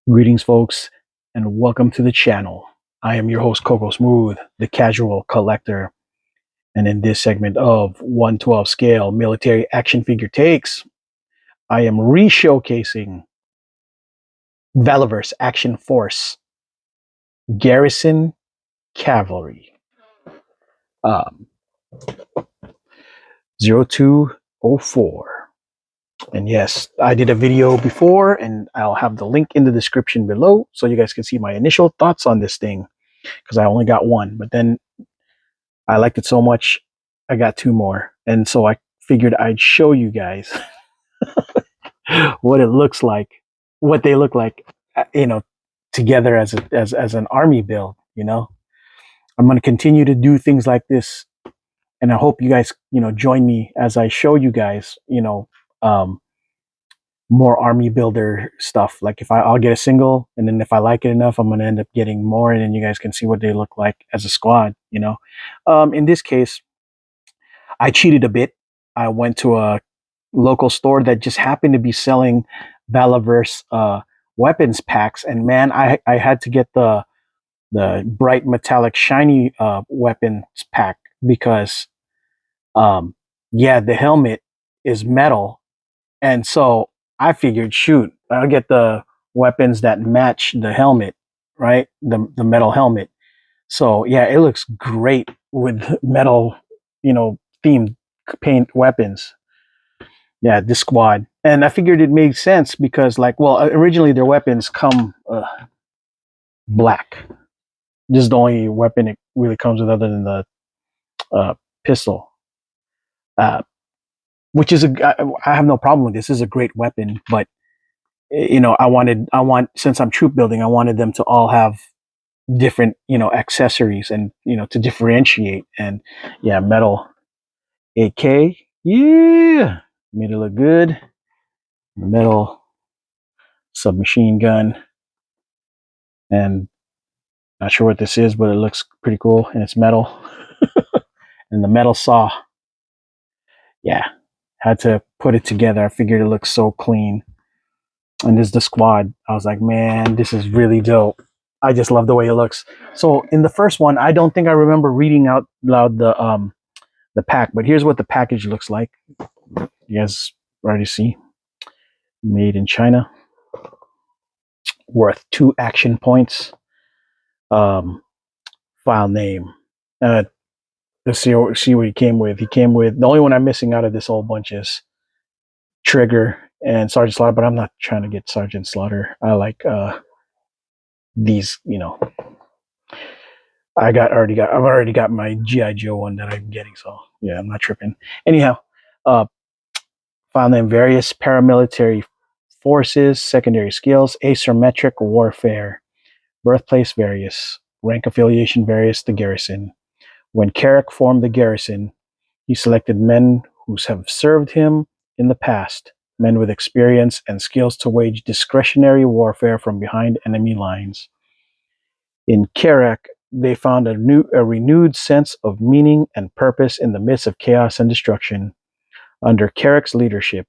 Greetings, folks, and welcome to the channel. I am your host, Coco Smooth, the casual collector. And in this segment of 112 scale military action figure takes, I am re-showcasing Valaverse Action Force Garrison Cavalry um, 0204. And yes, I did a video before, and I'll have the link in the description below so you guys can see my initial thoughts on this thing, because I only got one. But then I liked it so much, I got two more. And so I figured I'd show you guys what it looks like, what they look like, together as an army build. I'm going to continue to do things like this, and I hope you guys, join me as I show you guys, um, more army builder stuff. Like I'll get a single, and then if I like it enough, I'm going to end up getting more, and then you guys can see what they look like as a squad. In this case, I cheated a bit. I went to a local store that just happened to be selling Valaverse weapons packs, and man, I had to get the bright metallic shiny weapons pack because the helmet is metal, and so I figured, shoot, I'll get the weapons that match the helmet, right? The metal helmet. So yeah, it looks great with metal, themed paint weapons. Yeah, this squad. And I figured it made sense because, originally their weapons come black. This is the only weapon it really comes with, other than the pistol. Uh, which is I have no problem with this. This is a great weapon, but since I'm troop building, I wanted them to all have different, accessories, and to differentiate. And yeah, metal AK, yeah, made it look good. Metal submachine gun, and not sure what this is, but it looks pretty cool, and it's metal. And the metal saw, yeah, had to put it together. I figured it looks so clean. And this is the squad. I was like, man, this is really dope. I just love the way it looks. So in the first one, I don't think I remember reading out loud the pack, but here's what the package looks like. You guys already see. Made in China. Worth 2 action points. File name. Let's see what he came with. He came with, the only one I'm missing out of this whole bunch is Trigger and Sergeant Slaughter, but I'm not trying to get Sergeant Slaughter. I like these, I've already got my G.I. Joe one that I'm getting, so yeah, I'm not tripping. Anyhow, file name: various paramilitary forces, secondary skills, asymmetric warfare, birthplace various, rank affiliation various, the Garrison. When Carrick formed the Garrison, he selected men who have served him in the past, men with experience and skills to wage discretionary warfare from behind enemy lines. In Carrick, they found a renewed sense of meaning and purpose in the midst of chaos and destruction. Under Carrick's leadership,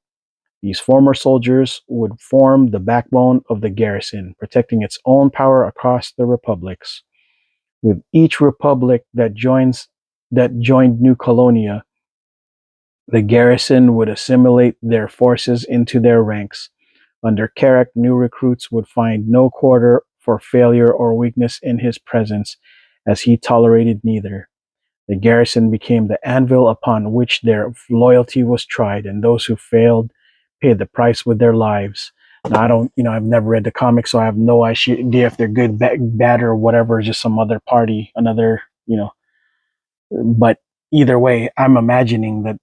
these former soldiers would form the backbone of the Garrison, protecting its own power across the republics. With each republic that joined New Colonia, the Garrison would assimilate their forces into their ranks. Under Carrick, new recruits would find no quarter for failure or weakness in his presence, as he tolerated neither. The Garrison became the anvil upon which their loyalty was tried, and those who failed paid the price with their lives. Now, I've never read the comics, so I have no idea if they're good, bad, or whatever, just some other party, another, but either way, I'm imagining that,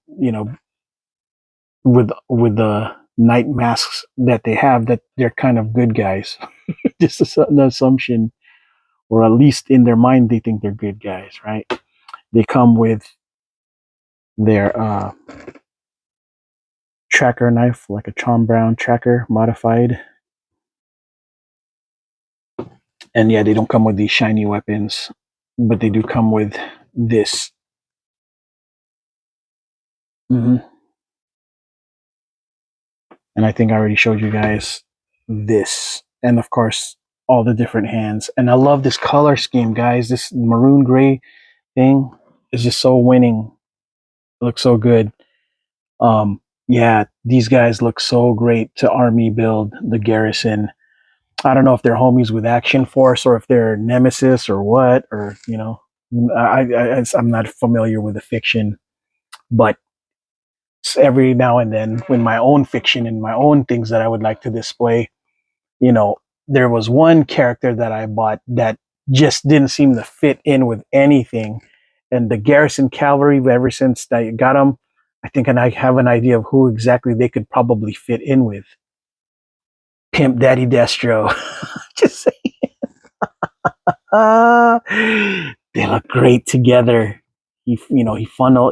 with the night masks that they have, that they're kind of good guys. Just an assumption, or at least in their mind, they think they're good guys, right? They come with their tracker knife, like a Tom Brown tracker modified. And yeah, they don't come with these shiny weapons, but they do come with this. And I think I already showed you guys this and of course all the different hands. And I love this color scheme, guys. This maroon gray thing is just so winning. It looks so good. Yeah, these guys look so great to army build the Garrison. I don't know if they're homies with Action Force or if they're nemesis or what, or I'm not familiar with the fiction, but every now and then, when my own fiction and my own things that I would like to display, you know, there was one character that I bought that just didn't seem to fit in with anything, and the Garrison Cavalry. Ever since I got them, I think, and I have an idea of who exactly they could probably fit in with. Pimp Daddy Destro. Just say, they look great together. He funnel,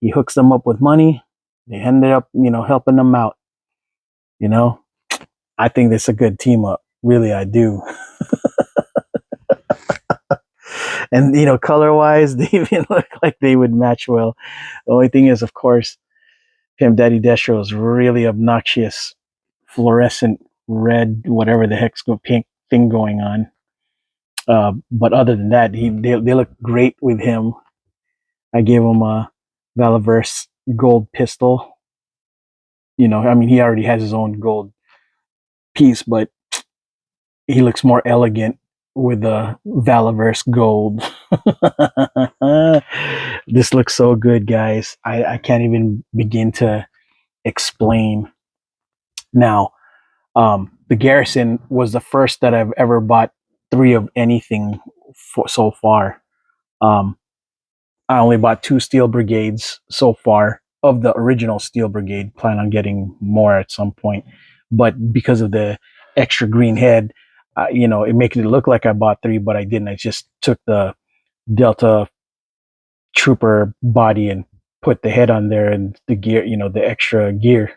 he hooks them up with money. They ended up, helping them out. You know, I think it's a good team up. Really, I do. And color wise, they even look like they would match well. The only thing is, of course, Pimp Daddy Destro is really obnoxious, fluorescent red, whatever the heck's pink thing going on. But other than that, they look great with him. I gave him a Valaverse gold pistol. I mean, he already has his own gold piece, but he looks more elegant with the Valaverse gold. This looks so good, guys. I can't even begin to explain. Now, the Garrison was the first that I've ever bought 3 of anything so far. I only bought 2 Steel Brigades so far of the original Steel Brigade. Plan on getting more at some point, but because of the extra green head, it makes it look like I bought 3, but I didn't. I just took the Delta Trooper body and put the head on there and the gear, the extra gear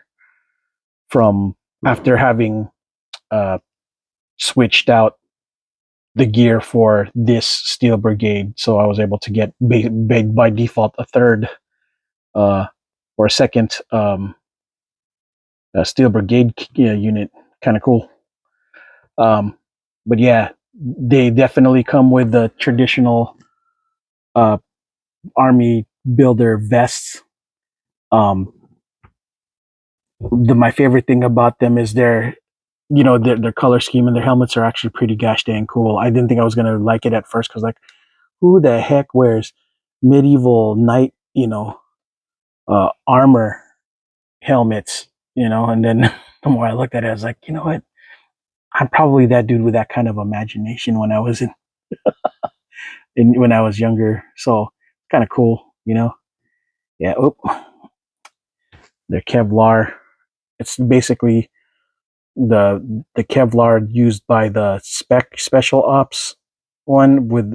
from after having switched out the gear for this Steel Brigade. So I was able to get by default a third or a second Steel Brigade unit. Kind of cool. But yeah, they definitely come with the traditional army builder vests. My favorite thing about them is their color scheme, and their helmets are actually pretty gosh dang cool. I didn't think I was gonna like it at first because, like, who the heck wears medieval knight armor helmets? And then the more I looked at it, I was like, you know what? I'm probably that dude with that kind of imagination when I was when I was younger. So kind of cool. Yeah. Oh, they're Kevlar. It's basically the Kevlar used by the special ops one with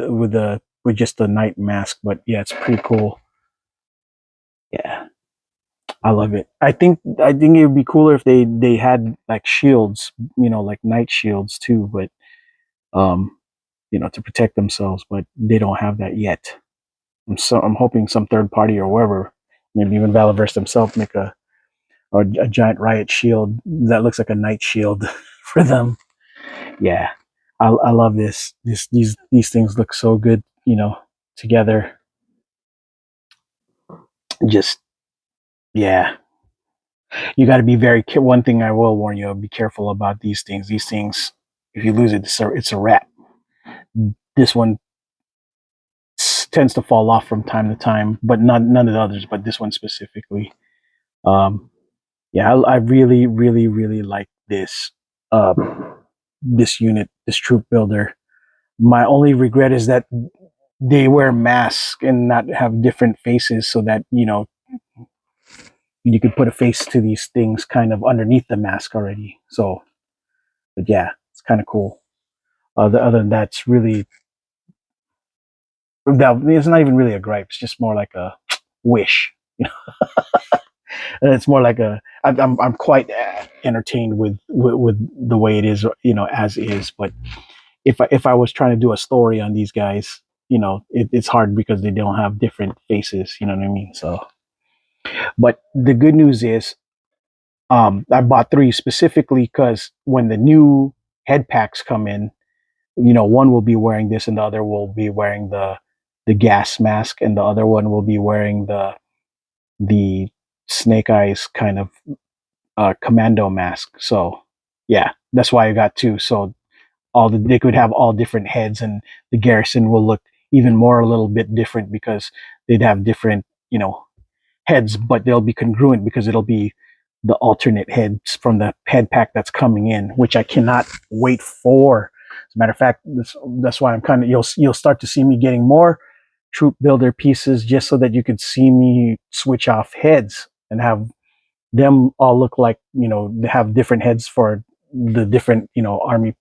just the night mask. But yeah, it's pretty cool. Yeah, I love it. I think it would be cooler if they had like shields, like night shields too, but um, to protect themselves. But they don't have that yet. I'm hoping some third party or whoever, maybe even Valaverse themselves, make a giant riot shield that looks like a night shield for them. Yeah, I love this. These things look so good, together. Just yeah, you got to be very. One thing I will warn you: be careful about these things. These things, if you lose it, it's a wrap. This one tends to fall off from time to time, but none of the others. But this one specifically. Um, yeah, I really, really, really like this. Uh, this unit, this troop builder. My only regret is that they wear masks and not have different faces, so that you could put a face to these things kind of underneath the mask already. So, but yeah, it's kind of cool. Other than that, it's not even really a gripe. It's just more like a wish. And it's more like I'm quite entertained with the way it is, as is. But if I was trying to do a story on these guys, it's hard because they don't have different faces. You know what I mean? So, but the good news is I bought three specifically because when the new head packs come in, one will be wearing this and the other will be wearing the gas mask, and the other one will be wearing the snake eyes kind of commando mask. So yeah, that's why I got two. So they could have all different heads, and the garrison will look even more a little bit different because they'd have different heads, but they'll be congruent because it'll be the alternate heads from the head pack that's coming in, which I cannot wait for. As a matter of fact, that's why I'm kind of you'll start to see me getting more troop builder pieces just so that you could see me switch off heads and have them all look like they have different heads for the different army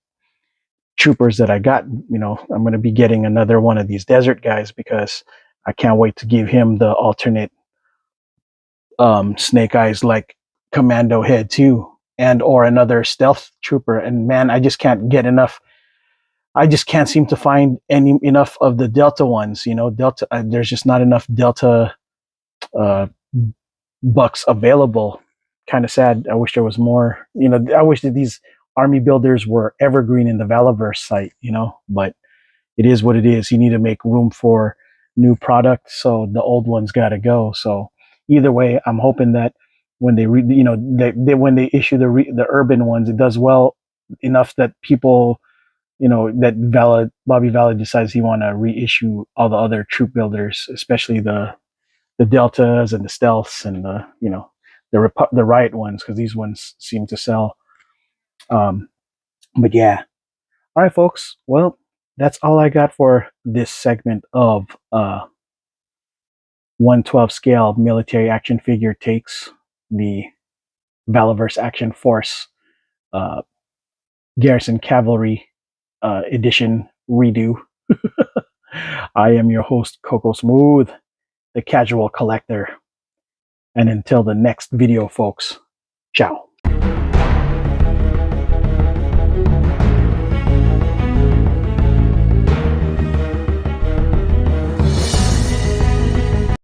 troopers that I got. I'm going to be getting another one of these desert guys because I can't wait to give him the alternate snake eyes like commando head too, and or another stealth trooper. And man, I just can't get enough. I just can't seem to find enough of the delta ones. Delta. There's just not enough delta uh, bucks available. Kind of sad. I wish there was more. I wish that these army builders were evergreen in the Valaverse site. But it is what it is. You need to make room for new product, so the old ones got to go. So either way, I'm hoping that when when they issue the urban ones, it does well enough that people, that Bobby Vala decides he want to reissue all the other troop builders, especially the deltas and the stealths and the riot ones, because these ones seem to sell. Um, but yeah, all right, folks. Well, that's all I got for this segment of 112 scale military action figure takes, the Valaverse Action Force uh, Garrison Cavalry edition redo. I am your host, Coco Smooth, the casual collector. And until the next video, folks, ciao.